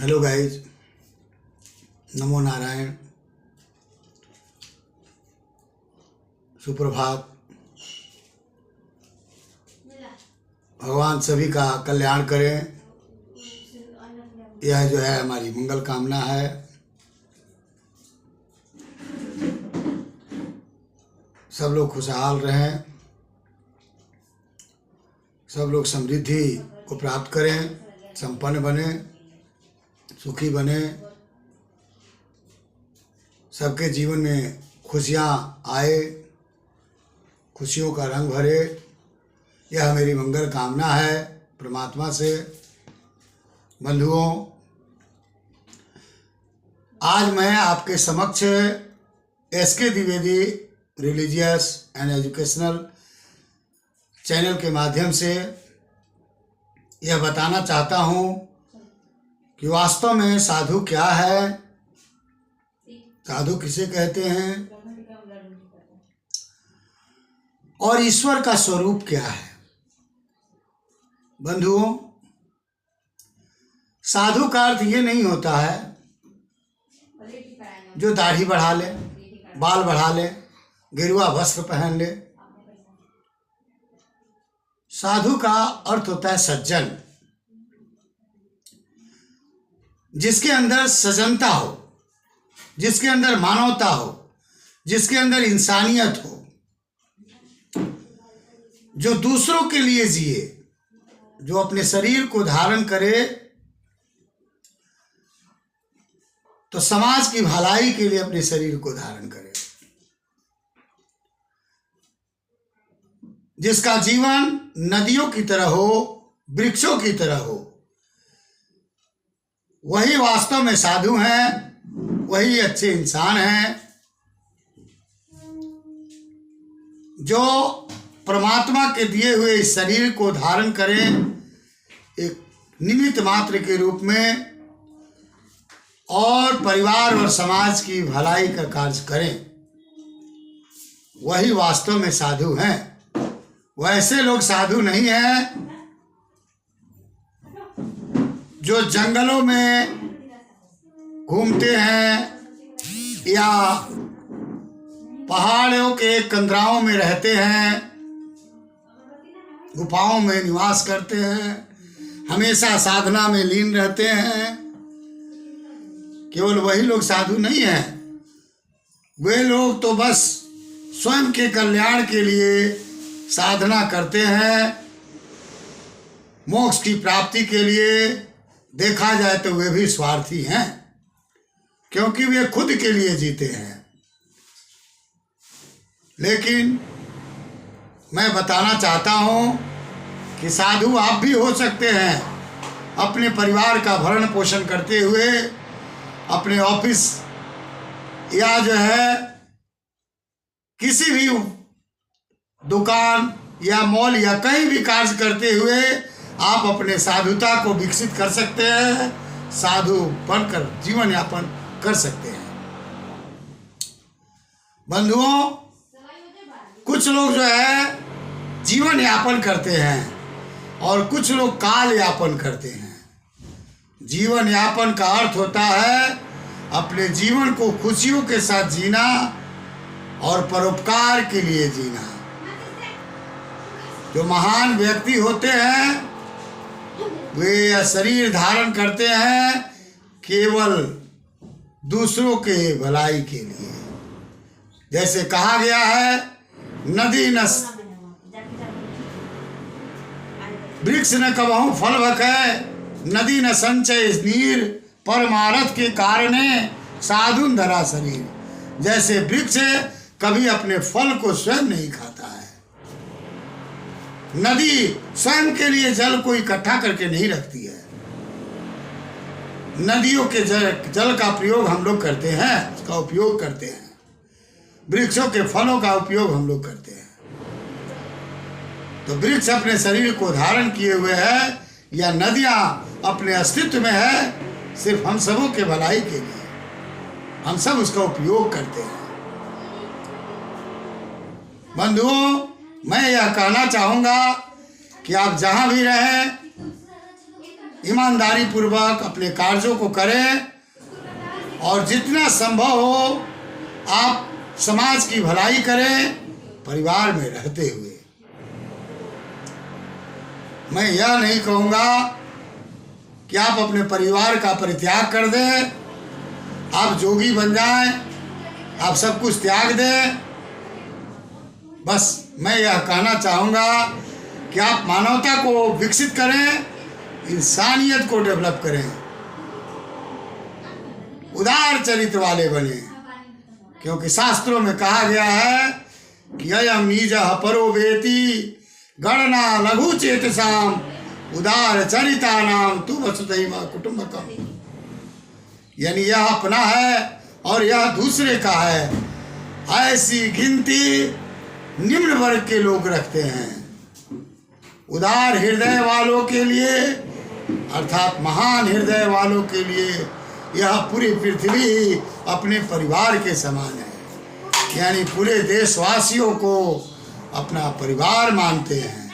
Hello guys, नमो नारायण, सुप्रभात। भगवान सभी का कल्याण करें, यह जो है हमारी मंगल कामना है। सब लोग खुशहाल रहें, सब लोग समृद्धि को प्राप्त करें, संपन्न बने, सुखी बने, सबके जीवन में खुशियाँ आए, खुशियों का रंग भरे, यह मेरी मंगल कामना है परमात्मा से। बंधुओं, आज मैं आपके समक्ष SK Dwivedi religious and educational channel के माध्यम से यह बताना चाहता हूँ कि वास्तव में साधु क्या है, साधु किसे कहते हैं और ईश्वर का स्वरूप क्या है। बंधुओं, साधु का अर्थ ये नहीं होता है जो दाढ़ी बढ़ा ले, बाल बढ़ा ले, गेरुआ वस्त्र पहन ले। साधु का अर्थ होता है सज्जन, जिसके अंदर सज्जनता हो, जिसके अंदर मानवता हो, जिसके अंदर इंसानियत हो, जो दूसरों के लिए जिए, जो अपने शरीर को धारण करे तो समाज की भलाई के लिए अपने शरीर को धारण करे, जिसका जीवन नदियों की तरह हो, वृक्षों की तरह हो, वही वास्तव में साधु हैं, वही अच्छे इंसान हैं जो परमात्मा के दिए हुए इस शरीर को धारण करें एक निमित्त मात्र के रूप में और परिवार और समाज की भलाई का कार्य करें, वही वास्तव में साधु हैं। वैसे लोग साधु नहीं हैं जो जंगलों में घूमते हैं या पहाड़ों के कंदराओं में रहते हैं, गुफाओं में निवास करते हैं, हमेशा साधना में लीन रहते हैं। केवल वही लोग साधु नहीं हैं। वे लोग तो बस स्वयं के कल्याण के लिए साधना करते हैं, मोक्ष की प्राप्ति के लिए। देखा जाए तो वे भी स्वार्थी हैं, क्योंकि वे खुद के लिए जीते हैं। लेकिन मैं बताना चाहता हूँ कि साधु आप भी हो सकते हैं, अपने परिवार का भरण पोषण करते हुए, अपने ऑफिस या जो है किसी भी दुकान या मॉल या कहीं भी कार्य करते हुए आप अपने साधुता को विकसित कर सकते हैं, साधु बनकर जीवन यापन कर सकते हैं। बंधुओं, कुछ लोग जो है जीवन यापन करते हैं और कुछ लोग काल यापन करते हैं। जीवन यापन का अर्थ होता है अपने जीवन को खुशियों के साथ जीना और परोपकार के लिए जीना। जो महान व्यक्ति होते हैं वे शरीर धारण करते हैं केवल दूसरों के भलाई के लिए। जैसे कहा गया है, नदी न वृक्ष न कबहू फल भकै, नदी न संचय नीर, परमारथ के कारणे साधुन धरा शरीर। जैसे वृक्ष कभी अपने फल को स्वयं नहीं खाता है, नदी स्वयं के लिए जल को इकट्ठा करके नहीं रखती है। नदियों के जल का प्रयोग हम लोग करते हैं, उसका उपयोग करते हैं। वृक्षों के फलों का उपयोग हम लोग करते हैं। तो वृक्ष अपने शरीर को धारण किए हुए है या नदियां अपने अस्तित्व में है सिर्फ हम सबों के भलाई के लिए। हम सब उसका उपयोग करते हैं। बंधुओं, मैं यह कहना चाहूँगा कि आप जहाँ भी रहें, ईमानदारी पूर्वक अपने कार्यों को करें और जितना संभव हो आप समाज की भलाई करें परिवार में रहते हुए। मैं यह नहीं कहूँगा कि आप अपने परिवार का परित्याग कर दें, आप जोगी बन जाएं, आप सब कुछ त्याग दें। बस मैं यह कहना चाहूँगा कि आप मानवता को विकसित करें, इंसानियत को डेवलप करें, उदार चरित्र वाले बने, क्योंकि शास्त्रों में कहा गया है कि अयम नीजः परो वेति गणना लघु चेतसाम उदार चरिता नाम तु वसुधैव कुटुंबकम। यानी यह अपना है और यह दूसरे का है, ऐसी गिनती निम्न वर्ग के लोग रखते हैं। उदार हृदय वालों के लिए अर्थात महान हृदय वालों के लिए यह पूरी पृथ्वी अपने परिवार के समान है। यानी पूरे देशवासियों को अपना परिवार मानते हैं,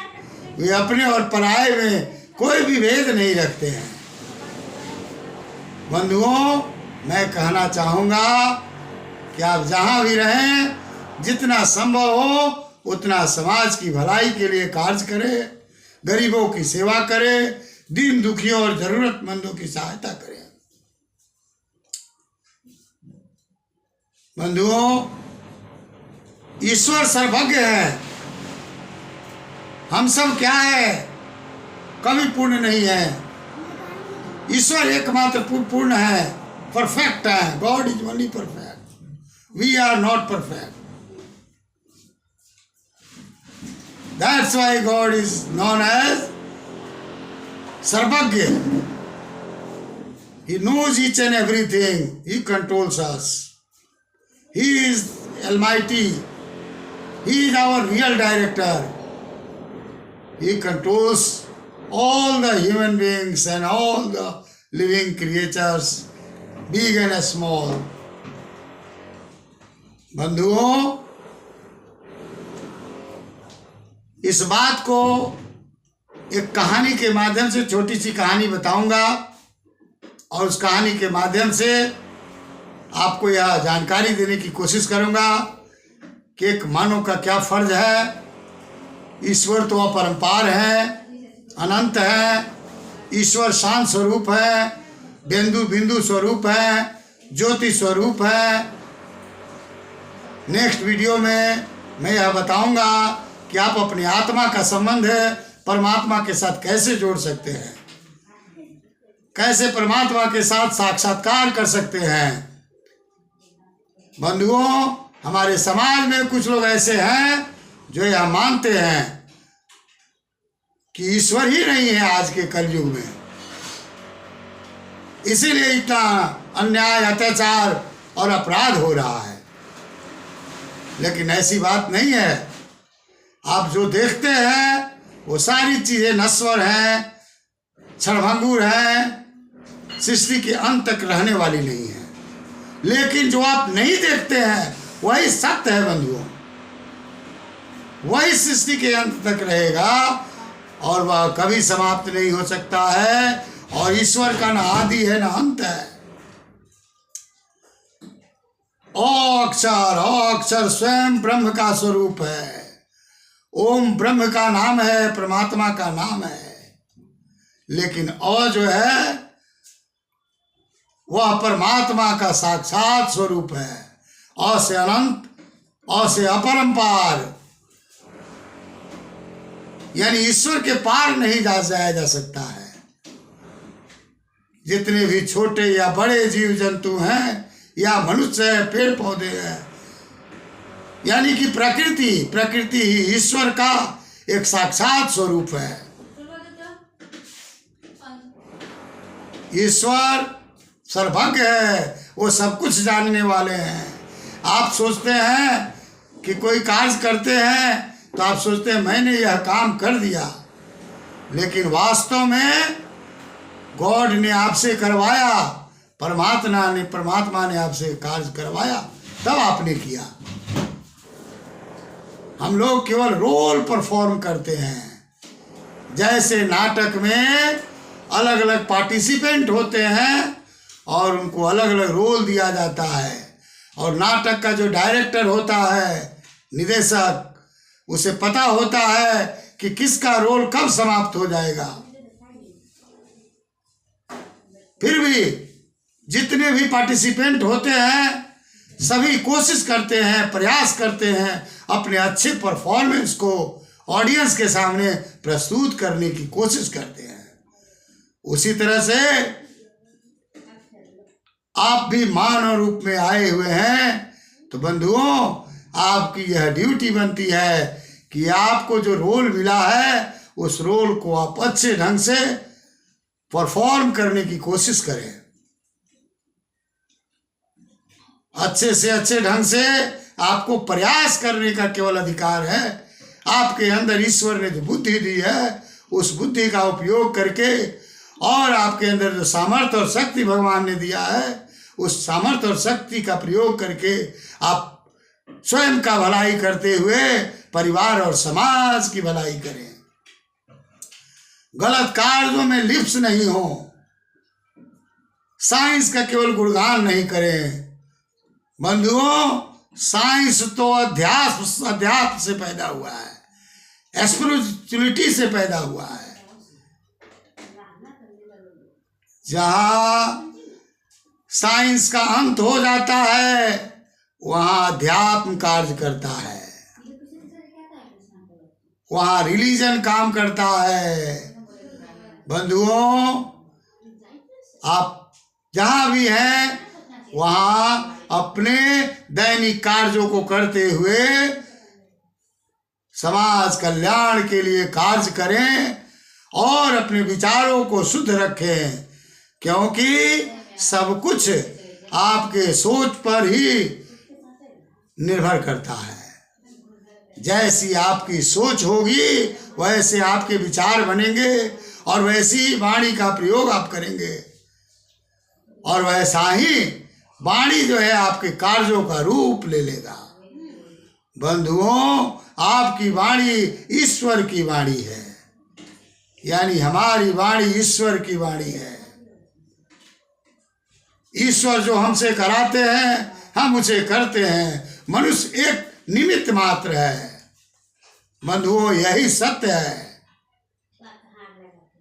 वे अपने और पराये में कोई भी भेद नहीं रखते हैं। बंधुओं, मैं कहना चाहूँगा कि आप जहाँ भी रहें जितना संभव हो उतना समाज की भलाई के लिए कार्य करें, गरीबों की सेवा करें, दीन दुखियों और जरूरतमंदों की सहायता करें। बंधुओं, ईश्वर सर्वज्ञ है, हम सब क्या है, कभी पूर्ण नहीं है। ईश्वर एकमात्र पूर्ण है, परफेक्ट है। God is only perfect, we are not perfect. That's why God is known as सर्वज्ञ। He knows each and everything, he controls us, he is almighty, he is our real director. He controls all the human beings and all the living creatures, big and small. बंधुओं, इस बात को एक कहानी के माध्यम से, छोटी सी कहानी बताऊंगा और उस कहानी के माध्यम से आपको यह जानकारी देने की कोशिश करूंगा कि एक मानव का क्या फर्ज है। ईश्वर तो अपरंपार है, अनंत है। ईश्वर शांत स्वरूप है, बिंदु बिंदु स्वरूप है, ज्योति स्वरूप है। नेक्स्ट वीडियो में मैं यह बताऊंगा कि आप अपनी आत्मा का संबंध परमात्मा के साथ कैसे जोड़ सकते हैं, कैसे परमात्मा के साथ साक्षात्कार कर सकते हैं। बंधुओं, हमारे समाज में कुछ लोग ऐसे हैं जो यह मानते हैं कि ईश्वर ही नहीं है आज के कलयुग में, इसीलिए इतना अन्याय, अत्याचार और अपराध हो रहा है। लेकिन ऐसी बात नहीं है। आप जो देखते हैं वो सारी चीजें नश्वर हैं, क्षणभंगुर हैं, सृष्टि के अंत तक रहने वाली नहीं है। लेकिन जो आप नहीं देखते हैं वही सत्य है बंधुओं, वही सृष्टि के अंत तक रहेगा और वह कभी समाप्त नहीं हो सकता है। और ईश्वर का ना आदि है ना अंत है। अक्षर स्वयं ब्रह्म का स्वरूप है। ओम ब्रह्म का नाम है, परमात्मा का नाम है। लेकिन जो है वह परमात्मा का साक्षात स्वरूप है। अ से अनंत, अ से अपरंपार, यानी ईश्वर के पार नहीं जाया जा सकता है। जितने भी छोटे या बड़े जीव जंतु हैं या मनुष्य है, पेड़ पौधे हैं, यानी कि प्रकृति ही ईश्वर का एक साक्षात स्वरूप है। ईश्वर सर्वज्ञ है, वो सब कुछ जानने वाले हैं। आप सोचते हैं कि कोई कार्य करते हैं तो आप सोचते हैं मैंने यह काम कर दिया, लेकिन वास्तव में गॉड ने आपसे करवाया, परमात्मा ने आपसे कार्य करवाया, तब आपने किया। हम लोग केवल रोल परफॉर्म करते हैं। जैसे नाटक में अलग अलग पार्टिसिपेंट होते हैं और उनको अलग अलग रोल दिया जाता है। और नाटक का जो डायरेक्टर होता है, निदेशक, उसे पता होता है कि किसका रोल कब समाप्त हो जाएगा। फिर भी जितने भी पार्टिसिपेंट होते हैं सभी कोशिश करते हैं, प्रयास करते हैं अपने अच्छे परफॉर्मेंस को ऑडियंस के सामने प्रस्तुत करने की कोशिश करते हैं। उसी तरह से आप भी मानव रूप में आए हुए हैं, तो बंधुओं आपकी यह ड्यूटी बनती है कि आपको जो रोल मिला है उस रोल को आप अच्छे ढंग से परफॉर्म करने की कोशिश करें। अच्छे से अच्छे ढंग से आपको प्रयास करने का केवल अधिकार है। आपके अंदर ईश्वर ने जो बुद्धि दी है उस बुद्धि का उपयोग करके और आपके अंदर जो सामर्थ्य और शक्ति भगवान ने दिया है उस सामर्थ्य और शक्ति का प्रयोग करके आप स्वयं का भलाई करते हुए परिवार और समाज की भलाई करें। गलत कार्यों में लिप्त नहीं हो। साइंस का केवल गुणगान नहीं करें। बंधुओं, साइंस तो अध्यात्म से पैदा हुआ है, स्पिरिचुअलिटी से पैदा हुआ है। जहां साइंस का अंत हो जाता है वहां अध्यात्म कार्य करता है, वहां रिलीजन काम करता है। बंधुओं, आप जहां भी हैं वहां अपने दैनिक कार्यों को करते हुए समाज कल्याण के लिए कार्य करें और अपने विचारों को शुद्ध रखें, क्योंकि सब कुछ आपके सोच पर ही निर्भर करता है। जैसी आपकी सोच होगी वैसे आपके विचार बनेंगे और वैसी वाणी का प्रयोग आप करेंगे और वैसा ही वाणी जो है आपके कार्यों का रूप ले लेगा। बंधुओं, आपकी वाणी ईश्वर की वाणी है, यानी हमारी वाणी ईश्वर की वाणी है। ईश्वर जो हमसे कराते हैं हम उसे करते हैं, मनुष्य एक निमित्त मात्र है। बंधुओं, यही सत्य है।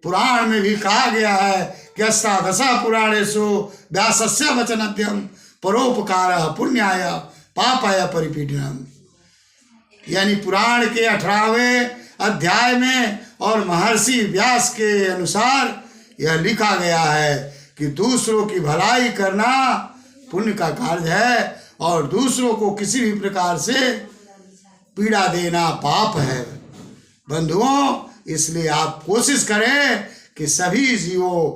पुराण में भी कहा गया है कि अष्टादशा पुराणेषु व्यासस्य वचनद्यम परोपकारः पुण्याय पापाय परिपीडनम। यानी पुराण के 18वें अध्याय में और महर्षि व्यास के अनुसार यह लिखा गया है कि दूसरों की भलाई करना पुण्य का कार्य है और दूसरों को किसी भी प्रकार से पीड़ा देना पाप है। बंधुओं, इसलिए आप कोशिश करें कि सभी जीवों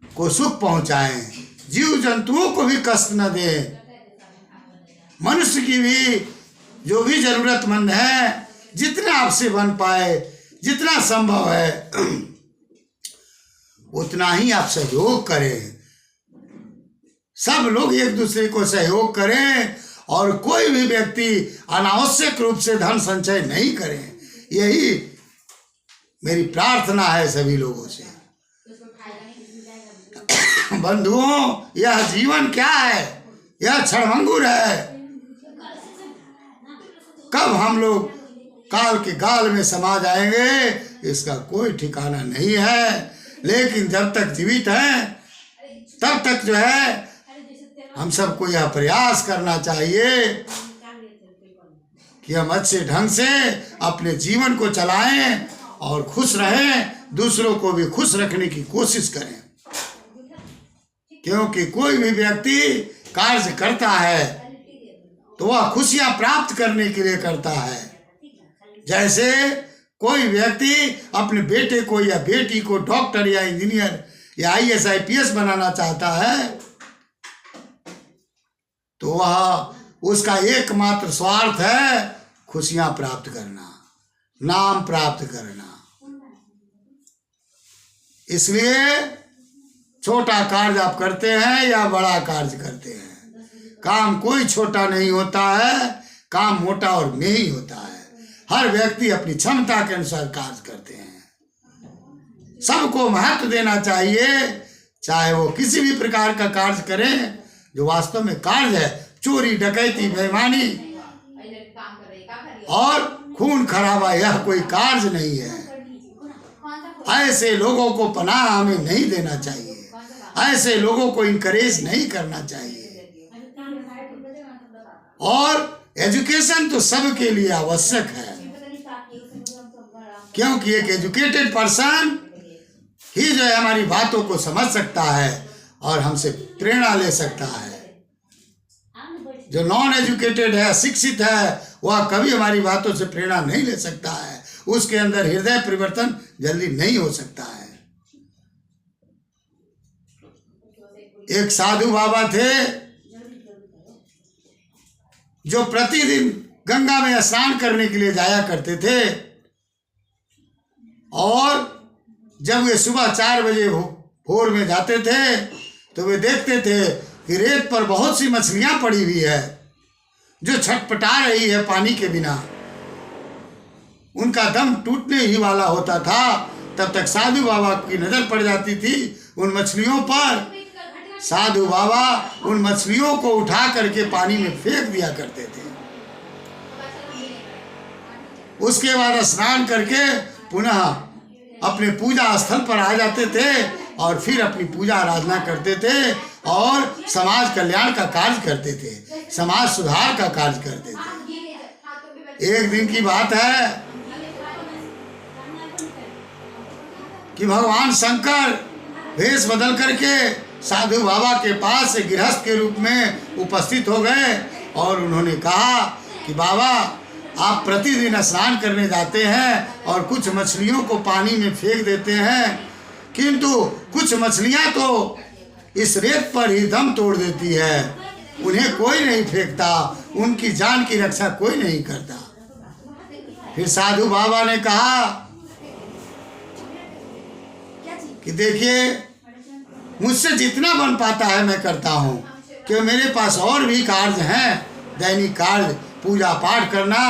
को सुख पहुंचाएं, जीव जंतुओं को भी कष्ट न दें। मनुष्य की भी जो भी जरूरतमंद है, जितना आपसे बन पाए, जितना संभव है उतना ही आप सहयोग करें। सब लोग एक दूसरे को सहयोग करें और कोई भी व्यक्ति अनावश्यक रूप से धन संचय नहीं करें। यही मेरी प्रार्थना है सभी लोगों से। बंधुओं, यह जीवन क्या है? यह क्षणभंगुर है। कब हम लोग काल के गाल में समा जाएंगे इसका कोई ठिकाना नहीं है। लेकिन जब तक जीवित हैं तब तक जो है हम सबको यह प्रयास करना चाहिए कि हम अच्छे ढंग से अपने जीवन को चलाएं और खुश रहें, दूसरों को भी खुश रखने की कोशिश करें। क्योंकि कोई भी व्यक्ति कार्य करता है तो वह खुशियां प्राप्त करने के लिए करता है। जैसे कोई व्यक्ति अपने बेटे को या बेटी को डॉक्टर या इंजीनियर या IAS IPS बनाना चाहता है तो वह उसका एकमात्र स्वार्थ है खुशियां प्राप्त करना, नाम प्राप्त करना। इसलिए छोटा कार्य आप करते हैं या बड़ा कार्य करते हैं, काम कोई छोटा नहीं होता है, काम मोटा और में ही होता है। हर व्यक्ति अपनी क्षमता के अनुसार कार्य करते हैं। सबको महत्व देना चाहिए, चाहे वो किसी भी प्रकार का कार्य करें जो वास्तव में कार्य है। चोरी, डकैती, बेईमानी और खून खराबा यह कोई कार्य नहीं है। ऐसे लोगों को पनाह हमें नहीं देना चाहिए, ऐसे लोगों को इनकरेज नहीं करना चाहिए। और एजुकेशन तो सबके लिए आवश्यक है, क्योंकि एक एजुकेटेड पर्सन ही जो है हमारी बातों को समझ सकता है और हमसे प्रेरणा ले सकता है। जो नॉन एजुकेटेड है, अशिक्षित है, वह कभी हमारी बातों से प्रेरणा नहीं ले सकता है। उसके अंदर हृदय परिवर्तन जल्दी नहीं हो सकता है। एक साधु बाबा थे जो प्रतिदिन गंगा में स्नान करने के लिए जाया करते थे, और जब वे सुबह 4 बजे भोर में जाते थे तो वे देखते थे कि रेत पर बहुत सी मछलियां पड़ी हुई है जो छटपटा रही है पानी के बिना। उनका दम टूटने ही वाला होता था। तब तक साधु बाबा की नजर पड़ जाती थी उन मछलियों पर। साधु बाबा उन मछलियों को उठा करके पानी में फेंक दिया करते थे। उसके बाद स्नान करके पुनः अपने पूजा स्थल पर आ जाते थे और फिर अपनी पूजा आराधना करते थे और समाज कल्याण का कार्य करते थे, समाज सुधार का कार्य करते थे। एक दिन की बात है कि भगवान शंकर वेश बदल करके साधु बाबा के पास गृहस्थ के रूप में उपस्थित हो गए और उन्होंने कहा कि बाबा, आप प्रतिदिन स्नान करने जाते हैं और कुछ मछलियों को पानी में फेंक देते हैं, किंतु कुछ मछलियां तो इस रेत पर ही दम तोड़ देती है, उन्हें कोई नहीं फेंकता, उनकी जान की रक्षा कोई नहीं करता। फिर साधु बाबा ने कहा कि देखिए, मुझसे जितना बन पाता है मैं करता हूँ, क्योंकि मेरे पास और भी कार्य हैं, दैनिक कार्य, पूजा पाठ करना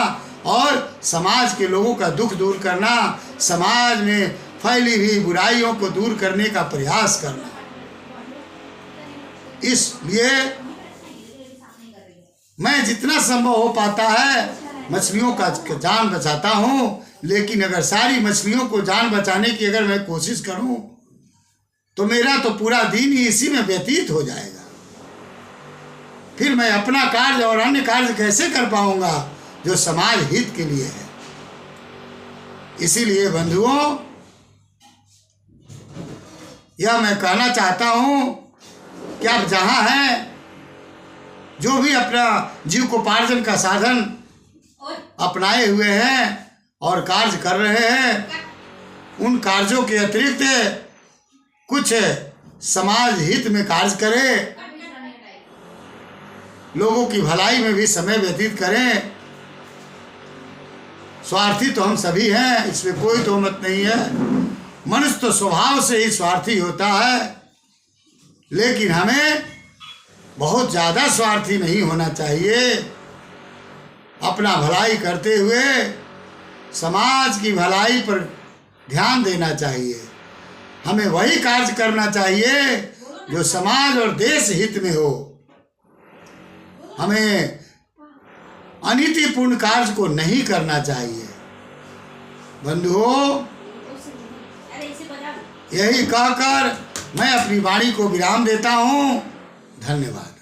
और समाज के लोगों का दुख दूर करना, समाज में फैली हुई बुराइयों को दूर करने का प्रयास करना। इसलिए मैं जितना संभव हो पाता है मछलियों का जान बचाता हूँ, लेकिन अगर सारी मछलियों को जान बचाने की अगर मैं कोशिश करूँ तो मेरा तो पूरा दिन ही इसी में व्यतीत हो जाएगा। फिर मैं अपना कार्य और अन्य कार्य कैसे कर पाऊंगा जो समाज हित के लिए है। इसीलिए बंधुओं, यह मैं कहना चाहता हूं कि आप जहां हैं, जो भी अपना जीविकोपार्जन का साधन अपनाए हुए हैं और कार्य कर रहे हैं, उन कार्यों के अतिरिक्त कुछ समाज हित में कार्य करें, लोगों की भलाई में भी समय व्यतीत करें। स्वार्थी तो हम सभी हैं, इसमें कोई तोहमत नहीं है। मनुष्य तो स्वभाव से ही स्वार्थी होता है, लेकिन हमें बहुत ज़्यादा स्वार्थी नहीं होना चाहिए। अपना भलाई करते हुए समाज की भलाई पर ध्यान देना चाहिए। हमें वही कार्य करना चाहिए जो समाज और देश हित में हो। हमें अनीतिपूर्ण कार्य को नहीं करना चाहिए। बंधुओं, यही कहकर मैं अपनी वाणी को विराम देता हूँ। धन्यवाद।